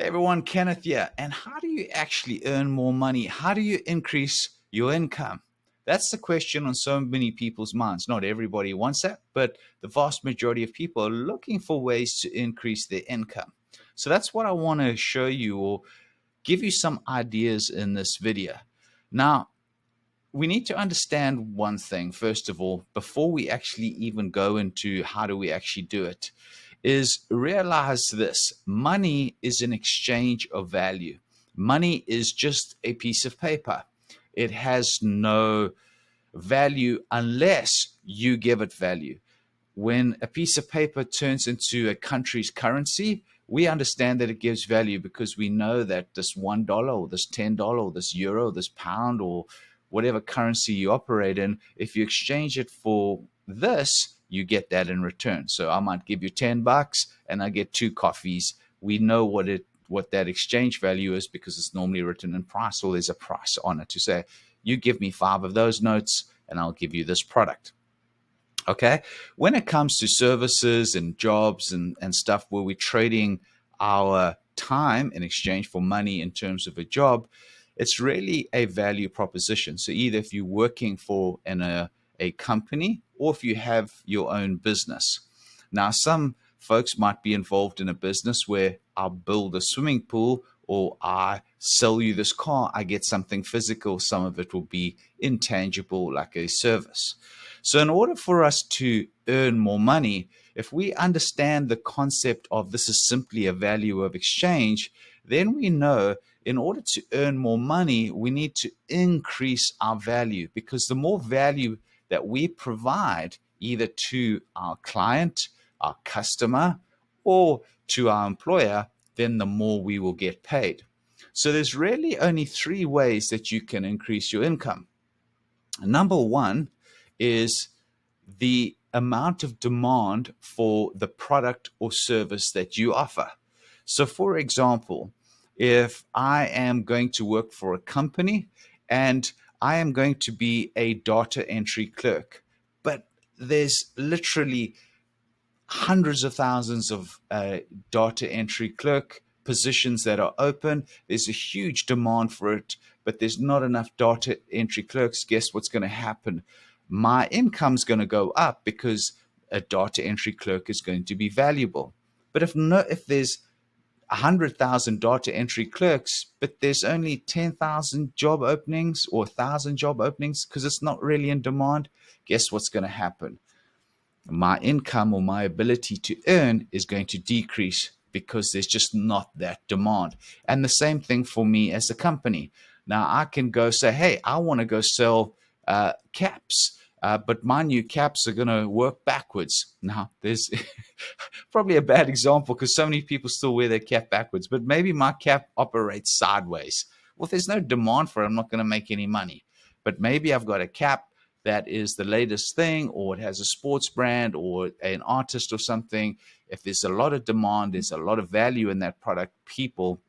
Hey everyone, Kenneth here. And how do you actually earn more money? How do you increase your income? That's the question on so many people's minds. Not everybody wants that, but the vast majority of people are looking for ways to increase their income. So that's what I want to show you or give you some ideas in this video. Now, we need to understand one thing, first of all, before we actually even go into how do we actually do it, is realize this: money is an exchange of value. Money is just a piece of paper. It has no value unless you give it value. When a piece of paper turns into a country's currency, we understand that it gives value because we know that this $1 or this $10 or this euro, or this pound, or whatever currency you operate in, if you exchange it for this, you get that in return. So I might give you $10 and I get two coffees. We know what that exchange value is because it's normally written in price, or there's a price on it to say, you give me 5 of those notes and I'll give you this product. Okay. When it comes to services and jobs and stuff where we're trading our time in exchange for money in terms of a job, it's really a value proposition. So either if you're working for a company or if you have your own business. Now, some folks might be involved in a business where I'll build a swimming pool or I sell you this car, I get something physical. Some of it will be intangible, like a service. So, in order for us to earn more money, if we understand the concept of this is simply a value of exchange, then we know in order to earn more money, we need to increase our value, because the more value that we provide either to our client, our customer, or to our employer, then the more we will get paid. So there's really only 3 ways that you can increase your income. Number one is the amount of demand for the product or service that you offer. So, for example, if I am going to work for a company and I am going to be a data entry clerk, but there's literally hundreds of thousands of data entry clerk positions that are open. There's a huge demand for it, but there's not enough data entry clerks. Guess what's going to happen? My income's going to go up because a data entry clerk is going to be valuable. But if there's 100,000 data entry clerks, but there's only 10,000 job openings or 1,000 job openings because it's not really in demand, guess what's going to happen? My income or my ability to earn is going to decrease because there's just not that demand. And the same thing for me as a company. Now I can go say, hey, I want to go sell caps, but my new caps are going to work backwards. Now there's probably a bad example because so many people still wear their cap backwards, but maybe my cap operates sideways. Well, if there's no demand for it, I'm not going to make any money. But maybe I've got a cap that is the latest thing, or it has a sports brand or an artist or something. If there's a lot of demand, there's a lot of value in that product, people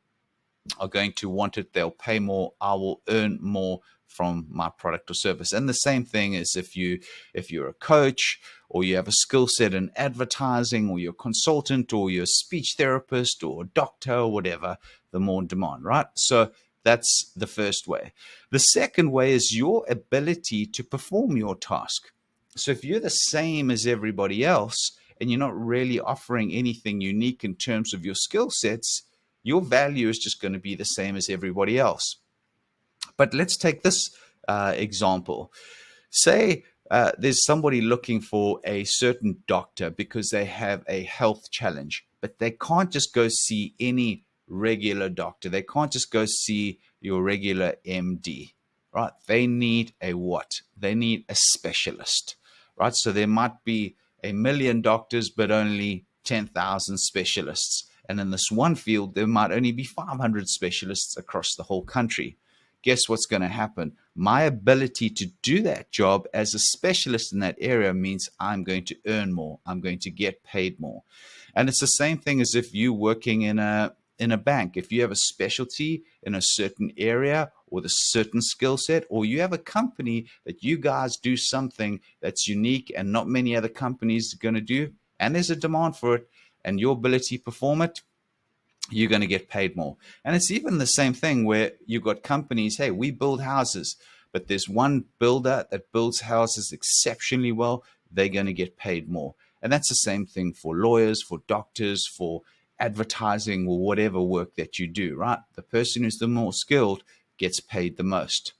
are going to want it. They'll pay more. I will earn more from my product or service. And the same thing is if you're a coach, or you have a skill set in advertising, or you're a consultant, or you're a speech therapist or a doctor or whatever, the more demand, right? So that's the first way. The second way is your ability to perform your task. So if you're the same as everybody else and you're not really offering anything unique in terms of your skill sets, your value is just going to be the same as everybody else. But let's take this example. Say there's somebody looking for a certain doctor because they have a health challenge, but they can't just go see any regular doctor. They can't just go see your regular MD, right? They need a what? They need a specialist, right? So there might be 1,000,000 doctors, but only 10,000 specialists. And in this one field, there might only be 500 specialists across the whole country. Guess what's going to happen? My ability to do that job as a specialist in that area means I'm going to earn more. I'm going to get paid more. And it's the same thing as if you're working in a bank. If you have a specialty in a certain area or the certain skill set, or you have a company that you guys do something that's unique and not many other companies are going to do, and there's a demand for it, and your ability to perform it, you're going to get paid more. And it's even the same thing where you've got companies, hey, we build houses, but there's one builder that builds houses exceptionally well, they're going to get paid more. And that's the same thing for lawyers, for doctors, for advertising, or whatever work that you do, right? The person who's the more skilled gets paid the most.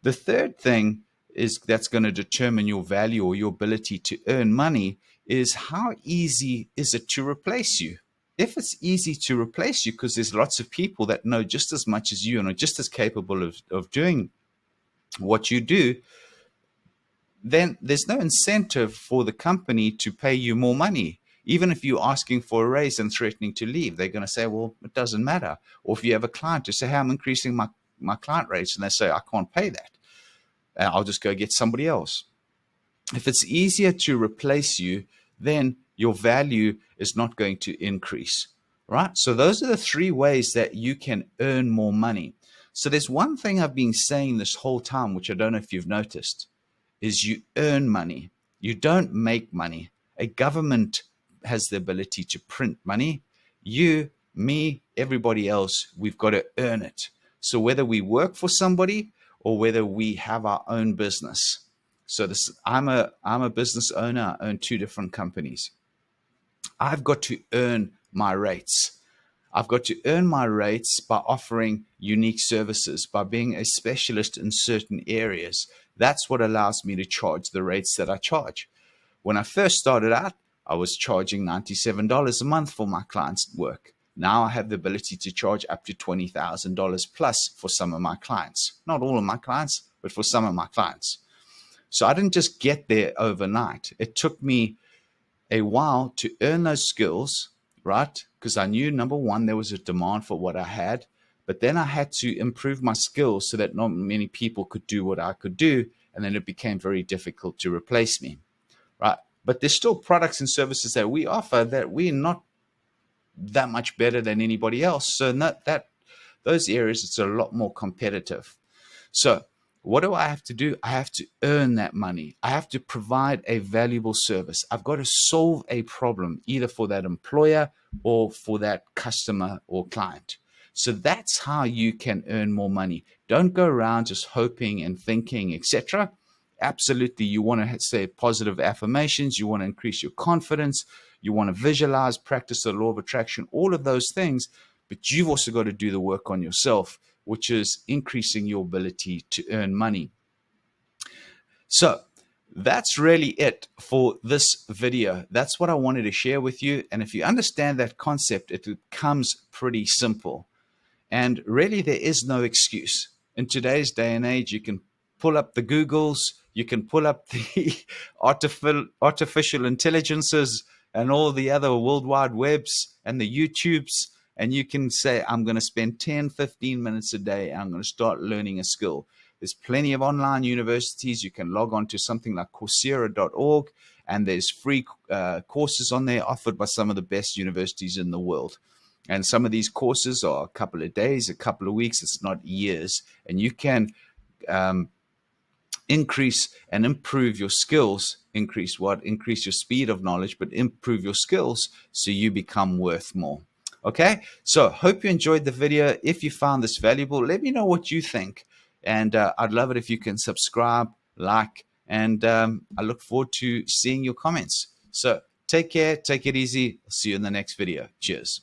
The third thing is that's going to determine your value or your ability to earn money is how easy is it to replace you? If it's easy to replace you because there's lots of people that know just as much as you and are just as capable of doing what you do, then there's no incentive for the company to pay you more money. Even if you're asking for a raise and threatening to leave, they're going to say, well, it doesn't matter. Or if you have a client to say, hey, I'm increasing my client rates, and they say, I can't pay that, I'll just go get somebody else. If it's easier to replace you, then your value is not going to increase, right? So those are the three ways that you can earn more money. So there's one thing I've been saying this whole time, which I don't know if you've noticed, is you earn money. You don't make money. A government has the ability to print money. You, me, everybody else, we've got to earn it. So whether we work for somebody or whether we have our own business. So I'm a business owner. I own two different companies. I've got to earn my rates. I've got to earn my rates by offering unique services, by being a specialist in certain areas. That's what allows me to charge the rates that I charge. When I first started out, I was charging $97 a month for my clients' work. Now I have the ability to charge up to $20,000 plus for some of my clients. Not all of my clients, but for some of my clients. So I didn't just get there overnight. It took me a while to earn those skills, right? Because I knew, number one, there was a demand for what I had, but then I had to improve my skills so that not many people could do what I could do, and then it became very difficult to replace me, right? But there's still products and services that we offer that we're not that much better than anybody else. So not that those areas, it's a lot more competitive. So what do I have to do? I have to earn that money. I have to provide a valuable service. I've got to solve a problem either for that employer or for that customer or client. So that's how you can earn more money. Don't go around just hoping and thinking, etc. Absolutely, you want to say positive affirmations. You want to increase your confidence. You want to visualize, practice the law of attraction, all of those things. But you've also got to do the work on yourself, which is increasing your ability to earn money. So that's really it for this video. That's what I wanted to share with you. And if you understand that concept, it becomes pretty simple. And really, there is no excuse. In today's day and age, you can pull up the Googles, you can pull up the artificial intelligences and all the other worldwide webs and the YouTubes, and you can say, I'm going to spend 10, 15 minutes a day, and I'm going to start learning a skill. There's plenty of online universities. You can log on to something like Coursera.org, and there's free courses on there offered by some of the best universities in the world. And some of these courses are a couple of days, a couple of weeks. It's not years. And you can increase and improve your skills. Increase what? Increase your speed of knowledge, but improve your skills so you become worth more. Okay? So hope you enjoyed the video. If you found this valuable, let me know what you think. And I'd love it if you can subscribe, like, and I look forward to seeing your comments. So take care. Take it easy. I'll see you in the next video. Cheers.